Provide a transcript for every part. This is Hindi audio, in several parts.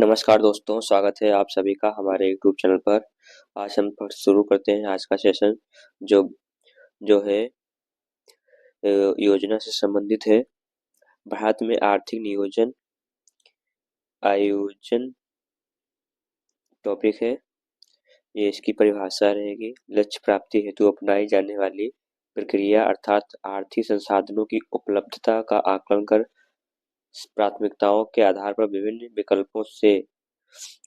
नमस्कार दोस्तों, स्वागत है आप सभी का हमारे यूट्यूब चैनल पर। आज हम शुरू करते हैं आज का सेशन जो जो है योजना से संबंधित है। भारत में आर्थिक नियोजन आयोजन टॉपिक है। ये इसकी परिभाषा रहेगी। लक्ष्य प्राप्ति हेतु अपनाई जाने वाली प्रक्रिया अर्थात आर्थिक संसाधनों की उपलब्धता का आकलन कर प्राथमिकताओं के आधार पर विभिन्न विकल्पों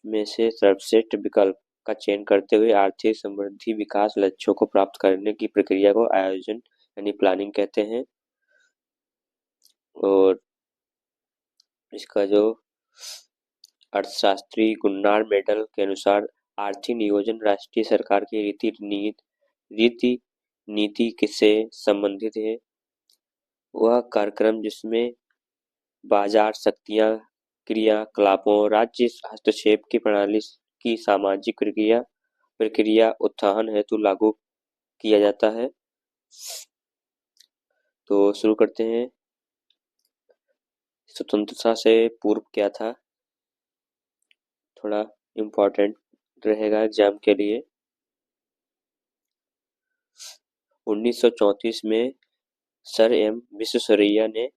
में से सर्वश्रेष्ठ विकल्प का चयन करते हुए आर्थिक समृद्धि विकास लक्ष्यों को प्राप्त करने की प्रक्रिया को आयोजन यानी प्लानिंग कहते हैं। और इसका जो अर्थशास्त्री गुन्नार मेडल के अनुसार आर्थिक नियोजन राष्ट्रीय सरकार की रीति नीति से संबंधित है। वह कार्यक्रम जिसमें बाजार शक्तियां क्रियाकलापों राज्य हस्तक्षेप की प्रणाली की सामाजिक प्रक्रिया उत्थान हेतु लागू किया जाता है। तो शुरू करते हैं। स्वतंत्रता से पूर्व क्या था, थोड़ा इम्पोर्टेंट रहेगा एग्जाम के लिए। 1934 में सर एम विश्वेश्वरैया ने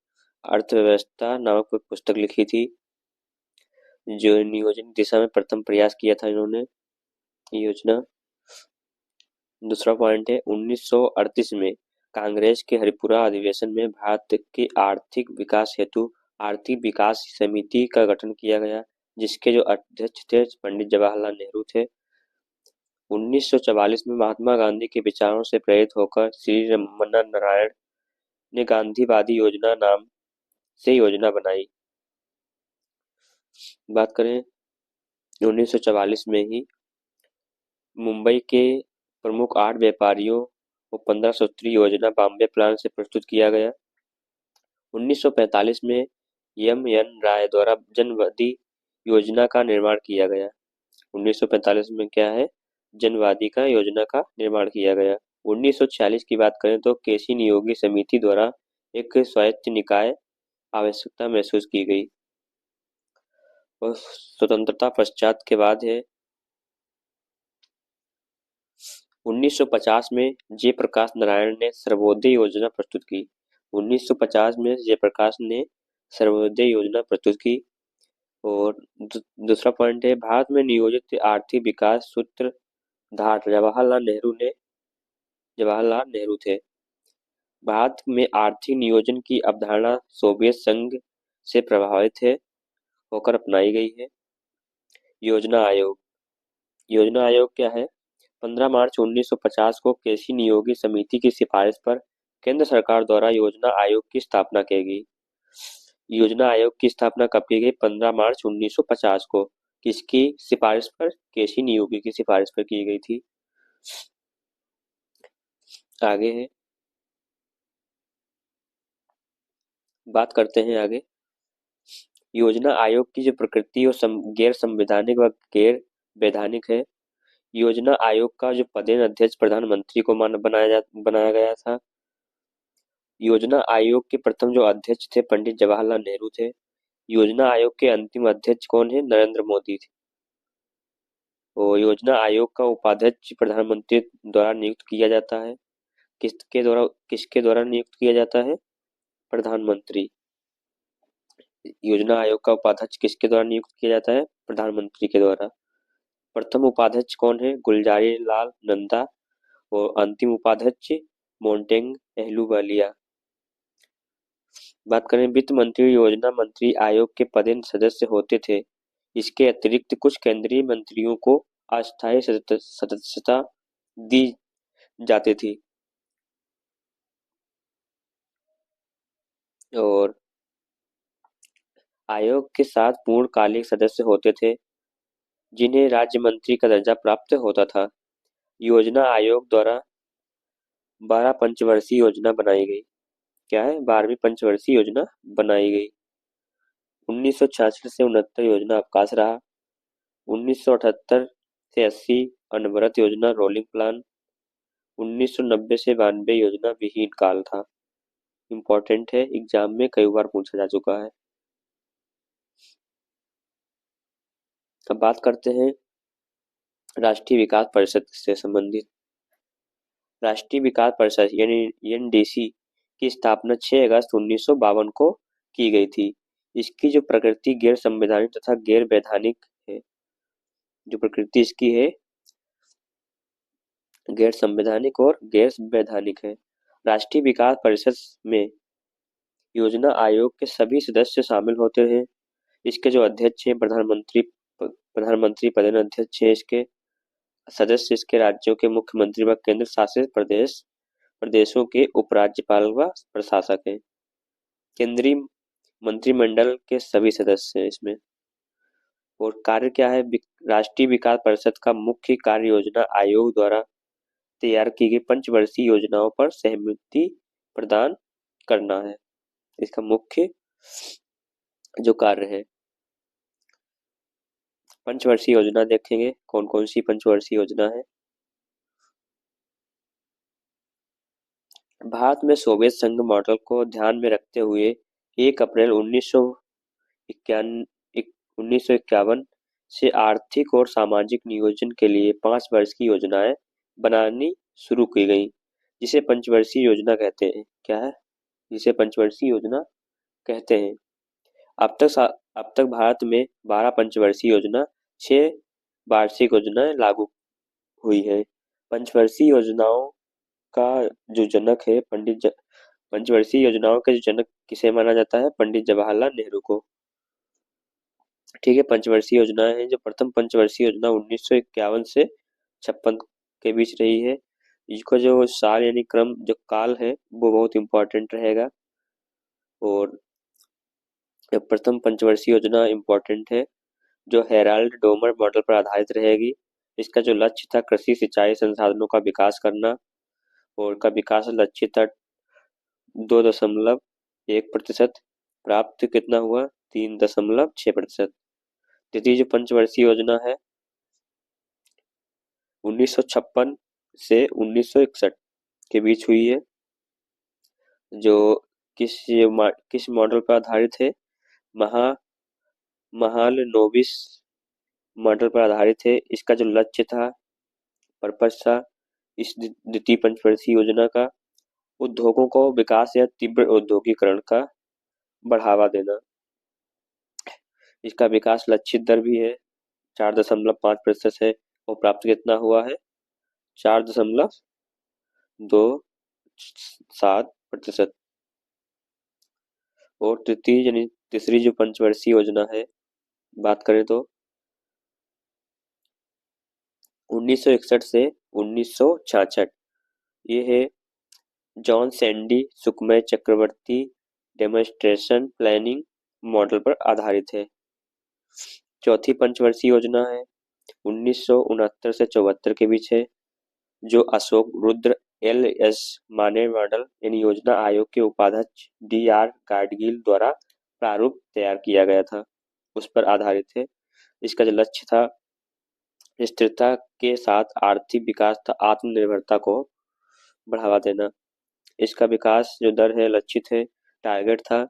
अर्थव्यवस्था नामक पुस्तक लिखी थी, जो नियोजन दिशा में प्रथम प्रयास किया था इन्होंने योजना। दूसरा पॉइंट है 1938 में कांग्रेस के हरिपुरा अधिवेशन में भारत के आर्थिक विकास हेतु आर्थिक विकास समिति का गठन किया गया, जिसके जो अध्यक्ष थे पंडित जवाहरलाल नेहरू थे। 1944 में महात्मा गांधी के विचारों से प्रेरित होकर श्री रमन्ना नारायण ने गांधीवादी योजना नाम से योजना बनाई। बात करें 1944 में ही मुंबई के प्रमुख 8 व्यापारियों को 15 सूत्री योजना बॉम्बे प्लान से प्रस्तुत किया गया। 1945 में एम.एन. राय द्वारा जनवादी योजना का निर्माण किया गया। 1945 में क्या है, जनवादी का योजना का निर्माण किया गया। 1946 की बात करें तो केसी नियोगी समिति द्वारा एक स्वायत्त निकाय आवश्यकता महसूस की गई। और स्वतंत्रता पश्चात के बाद है 1950 में जयप्रकाश नारायण ने सर्वोदय योजना प्रस्तुत की। 1950 में जयप्रकाश ने सर्वोदय योजना प्रस्तुत की। और दूसरा पॉइंट है भारत में नियोजित आर्थिक विकास सूत्रधार जवाहरलाल नेहरू थे। भारत में आर्थिक नियोजन की अवधारणा सोवियत संघ से प्रभावित होकर अपनाई गई है। योजना आयोग क्या है? 15 मार्च 1950 को केसी नियोगी समिति की सिफारिश पर केंद्र सरकार द्वारा योजना आयोग की स्थापना की गई। योजना आयोग की स्थापना कब की गई? 15 मार्च 1950 को। किसकी सिफारिश पर? केसी नियोगी की सिफारिश पर की गई थी। आगे है, बात करते हैं आगे। योजना आयोग की जो प्रकृति और गैर संवैधानिक व गैर वैधानिक है। योजना आयोग का जो पदेन अध्यक्ष प्रधानमंत्री को बनाया गया था। योजना आयोग के प्रथम जो अध्यक्ष थे पंडित जवाहरलाल नेहरू थे। योजना आयोग के अंतिम अध्यक्ष कौन है? नरेंद्र मोदी थे। और योजना आयोग का उपाध्यक्ष प्रधानमंत्री द्वारा नियुक्त किया जाता है। किसके द्वारा नियुक्त किया जाता है? प्रधानमंत्री। योजना आयोग का उपाध्यक्ष किसके द्वारा नियुक्त किया जाता है? प्रधानमंत्री के द्वारा। प्रथम उपाध्यक्ष कौन है? गुलजारी लाल नंदा। और अंतिम उपाध्यक्ष मोंटेग एहलूवालिया। बात करें वित्त मंत्री योजना मंत्री आयोग के पदेन सदस्य होते थे। इसके अतिरिक्त कुछ केंद्रीय मंत्रियों को अस्थायी सदस्यता दी जाती थी। और आयोग के 7 पूर्णकालिक सदस्य होते थे, जिन्हें राज्य मंत्री का दर्जा प्राप्त होता था। योजना आयोग द्वारा 12 पंचवर्षीय योजना बनाई गई। क्या है? 12वीं पंचवर्षीय योजना बनाई गई। 1966 से 69 योजना अवकाश रहा। 1978 से 80 अनवरत योजना रोलिंग प्लान। 1990 से 92 योजना विहीन काल था। इम्पोर्टेंट है, एग्जाम में कई बार पूछा जा चुका है। अब बात करते हैं राष्ट्रीय विकास परिषद से संबंधित। राष्ट्रीय विकास परिषद यानी एनडीसी की स्थापना 6 अगस्त 1952 को की गई थी। इसकी जो प्रकृति गैर संवैधानिक तथा गैर वैधानिक है, जो प्रकृति इसकी है गैर संवैधानिक और गैर वैधानिक है। राष्ट्रीय विकास परिषद में योजना आयोग के सभी सदस्य शामिल होते हैं। इसके जो अध्यक्ष हैं प्रधानमंत्री पदेन अध्यक्ष है। इसके सदस्य इसके राज्यों के मुख्यमंत्री व केंद्र शासित प्रदेशों के उपराज्यपाल व प्रशासक हैं। केंद्रीय मंत्रिमंडल के सभी सदस्य हैं इसमें। और कार्य क्या है? राष्ट्रीय विकास परिषद का मुख्य कार्य योजना आयोग द्वारा तैयार की गई पंचवर्षीय योजनाओं पर सहमति प्रदान करना है। इसका मुख्य जो कार्य है। पंचवर्षीय योजना देखेंगे कौन कौन सी पंचवर्षीय योजना है। भारत में सोवियत संघ मॉडल को ध्यान में रखते हुए 1 अप्रैल 1951 से आर्थिक और सामाजिक नियोजन के लिए 5 वर्ष की योजनाएं बनानी शुरू की गई, जिसे पंचवर्षीय योजना कहते हैं। क्या है? जिसे पंचवर्षीय योजना कहते हैं। अब तक भारत में 12 पंचवर्षीय योजना, 6 वार्षिक योजनाएं लागू हुई है। पंचवर्षीय योजनाओं का जो जनक है पंचवर्षीय योजनाओं के जो जनक किसे माना जाता है? पंडित जवाहरलाल नेहरू को। ठीक है। पंचवर्षीय योजनाएं हैं। जो प्रथम पंचवर्षीय योजना 1951 से 56 के बीच रही है। इसका जो साल यानी क्रम जो काल है वो बहुत इंपॉर्टेंट रहेगा। और प्रथम पंचवर्षीय योजना इंपॉर्टेंट है, जो हेराल्ड डोमर मॉडल पर आधारित रहेगी। इसका जो लक्ष्य था कृषि सिंचाई संसाधनों का विकास करना, और का विकास लक्ष्य था 2.1%। प्राप्त कितना हुआ? 3.6%। द्वितीय जो पंचवर्षीय योजना है 1956 से 1961 के बीच हुई है। जो किस मॉडल पर आधारित है? महालनोबिस मॉडल पर आधारित है। इसका जो लक्ष्य था, पर्पस था इस द्वितीय पंचवर्षीय योजना का, उद्योगों को विकास या तीव्र औद्योगिकरण का बढ़ावा देना। इसका विकास लक्षित दर भी है 4.5% है। और प्राप्त कितना हुआ है? 4.27%। और तीसरी जो पंचवर्षीय योजना है बात करें तो 1961 से 1966, ये है जॉन सैंडी सुकुमय चक्रवर्ती डेमोन्स्ट्रेशन प्लानिंग मॉडल पर आधारित है। चौथी पंचवर्षीय योजना है 1969 से 74 के बीच है, जो अशोक रुद्र LS माने मॉडल यानी योजना आयोग के उपाध्यक्ष DR गाडगिल द्वारा प्रारूप तैयार किया गया था, उस पर आधारित है। इसका जो लक्ष्य था स्थिरता के साथ आर्थिक विकास तथा आत्मनिर्भरता को बढ़ावा देना। इसका विकास जो दर है लक्षित है, टारगेट था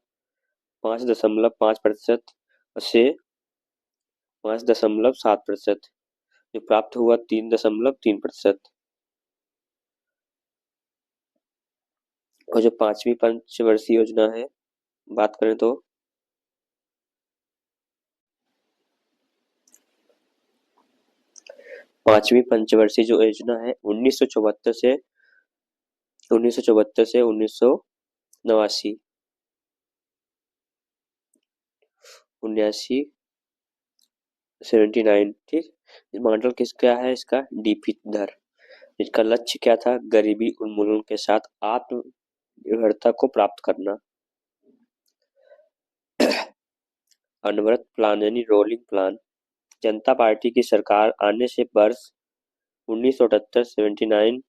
5.5% से 5.7%, जो प्राप्त हुआ 3.3%। और जो पांचवी पंचवर्षीय योजना है बात करें तो पांचवी पंचवर्षीय जो योजना है 1974 से 1989 79। ठीक। मॉडल क्या है? इसका डीपी दर। इसका लक्ष्य क्या था? गरीबी उन्मूलन के साथ आत्मनिर्भरता को प्राप्त करना। अनवरत प्लान यानी रोलिंग प्लान। जनता पार्टी की सरकार आने से वर्ष 1978 79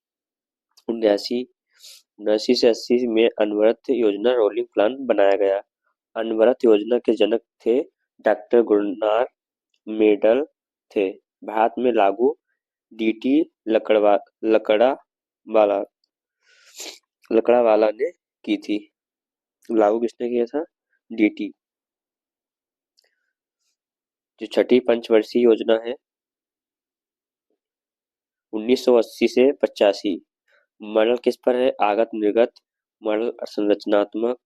79 से 80 में अनवरत योजना रोलिंग प्लान बनाया गया। अनवरत योजना के जनक थे डॉक्टर गुरनार मेडल थे। भारत में लागू DT लकड़ावाला ने की थी। लागू किसने किया था? DT। जो छठी पंचवर्षीय योजना है 1980 से 85, मॉडल किस पर है? आगत निर्गत मॉडल संरचनात्मक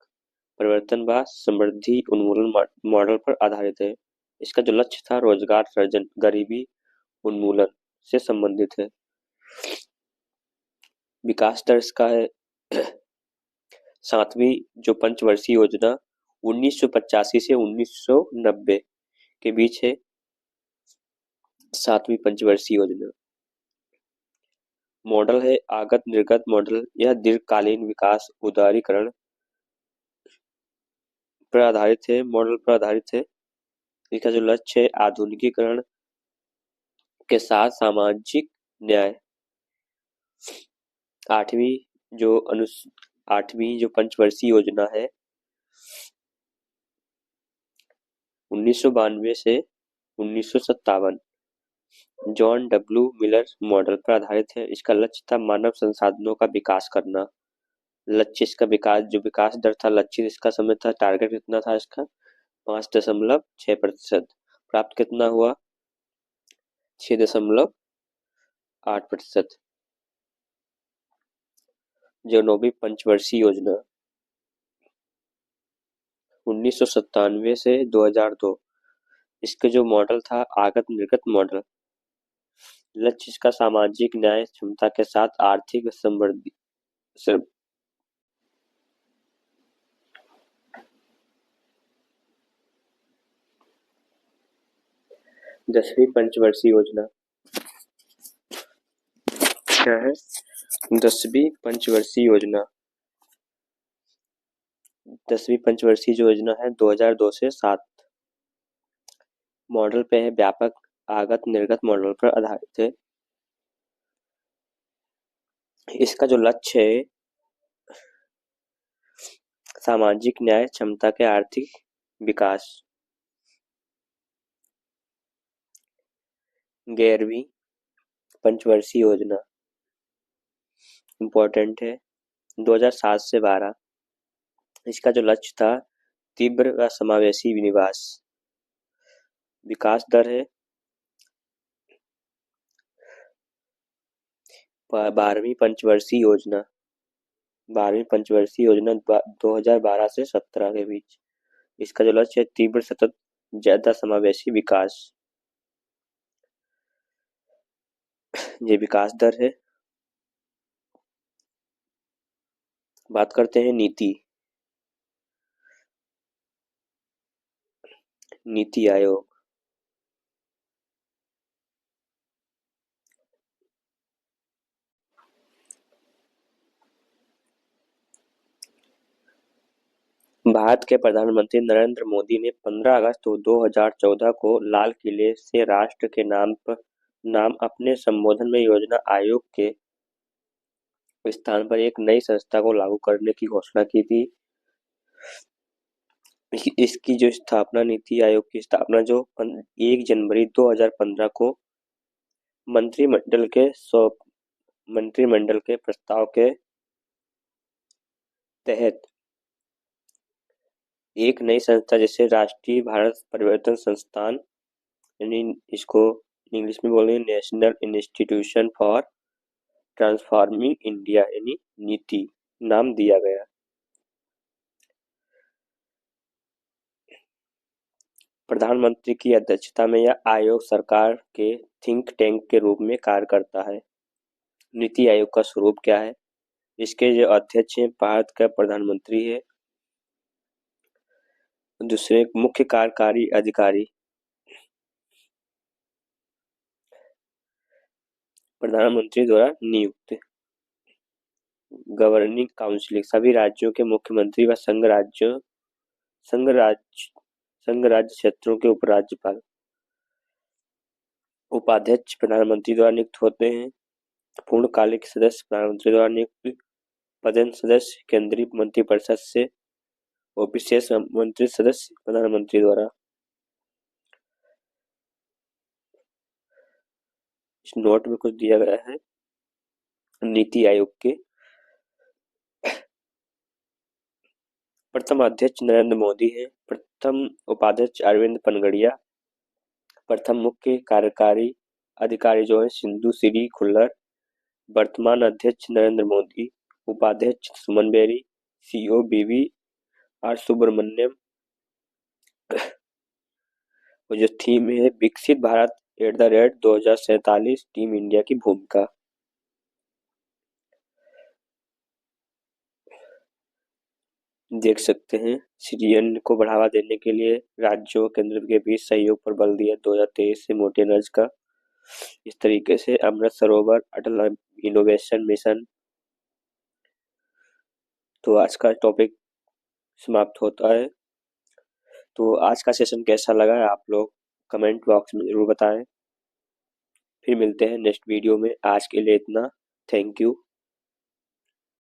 परिवर्तन व समृद्धि उन्मूलन मॉडल पर आधारित है। इसका जो लक्ष्य था रोजगार सृजन गरीबी उन्मूलन से संबंधित है। विकास दर इसका है 7वीं जो पंचवर्षीय योजना 1985 से 1990 के बीच है। 7वीं पंचवर्षीय योजना मॉडल है आगत निर्गत मॉडल। यह दीर्घकालीन विकास उदारीकरण पर आधारित है, मॉडल पर आधारित है। इसका जो लक्ष्य है आधुनिकीकरण के साथ सामाजिक न्याय। 8वीं जो 8वीं जो पंचवर्षीय योजना है 1992 से 1957 जॉन डब्ल्यू मिलर मॉडल पर आधारित है। इसका लक्ष्य था मानव संसाधनों का विकास करना। लक्ष्य इसका विकास जो विकास दर था लक्ष्य इसका समय था टारगेट कितना था इसका 5.6%। प्राप्त कितना हुआ 6.8%। जो 9वीं पंचवर्षीय योजना 1997 से 2002 इसका जो मॉडल था आगत निर्गत मॉडल। लक्ष्य इसका सामाजिक न्याय क्षमता के साथ आर्थिक समृद्धि। 10वीं पंचवर्षीय योजना क्या है? 10वीं पंचवर्षीय योजना 10वीं पंचवर्षीय जो योजना है 2002 से 7 मॉडल पे है। व्यापक आगत निर्गत मॉडल पर आधारित है। इसका जो लक्ष्य है सामाजिक न्याय क्षमता के आर्थिक विकास। 11वीं पंचवर्षीय योजना इम्पोर्टेंट है 2007 से 12। इसका जो लक्ष्य था तीव्र व समावेशी विकास। विकास दर है 12वीं पंचवर्षीय योजना 12वीं पंचवर्षीय योजना 2012 से 17 के बीच। इसका जो लक्ष्य है तीव्र सतत ज्यादा समावेशी विकास। ये विकास दर है। बात करते हैं नीति नीति आयोग। भारत के प्रधानमंत्री नरेंद्र मोदी ने 15 अगस्त 2014 को लाल किले से राष्ट्र के नाम अपने संबोधन में योजना आयोग के स्थान पर एक नई संस्था को लागू करने की घोषणा की थी। इसकी जो स्थापना नीति आयोग की स्थापना जो 1 जनवरी 2015 को मंत्रिमंडल के प्रस्ताव के तहत एक नई संस्था जैसे राष्ट्रीय भारत परिवर्तन संस्थान यानी इसको इंग्लिश में बोलेंगे national institution for transforming India यानी नीति नाम दिया गया। प्रधानमंत्री की अध्यक्षता में यह आयोग सरकार के थिंक टैंक के रूप में कार्य करता है। नीति आयोग का स्वरूप क्या है? इसके जो अध्यक्ष हैं भारत का प्रधानमंत्री है। दूसरे मुख्य कार्यकारी अधिकारी प्रधानमंत्री द्वारा नियुक्त। गवर्निंग काउंसिल सभी राज्यों के मुख्यमंत्री व संघ राज्य क्षेत्रों के उपराज्यपाल। उपाध्यक्ष प्रधानमंत्री द्वारा नियुक्त होते हैं। पूर्णकालिक सदस्य प्रधानमंत्री द्वारा नियुक्त। पदेन सदस्य केंद्रीय मंत्रिपरिषद से और विशेष मंत्री सदस्य प्रधानमंत्री द्वारा। इस नोट में कुछ दिया गया है नीति आयोग के। प्रथम अध्यक्ष नरेंद्र मोदी है। प्रथम उपाध्यक्ष अरविंद पनगड़िया। प्रथम मुख्य कार्यकारी अधिकारी जो है सिंधु श्री खुल्लर, वर्तमान अध्यक्ष नरेंद्र मोदी, उपाध्यक्ष सुमन बेरी, सीईओ बीवी आर सुब्रमण्यम। और जो थीम है विकसित भारत @ 2047 टीम इंडिया की भूमिका। देख सकते हैं सृजन को बढ़ावा देने के लिए राज्यों और केंद्र के बीच सहयोग पर बल दिया 2023 से मोटी अनाज का। इस तरीके से अमृत सरोवर अटल इनोवेशन मिशन। तो आज का टॉपिक समाप्त होता है। तो आज का सेशन कैसा लगा है आप लोग कमेंट बॉक्स में जरूर बताएं। फिर मिलते हैं नेक्स्ट वीडियो में। आज के लिए इतना। Thank you.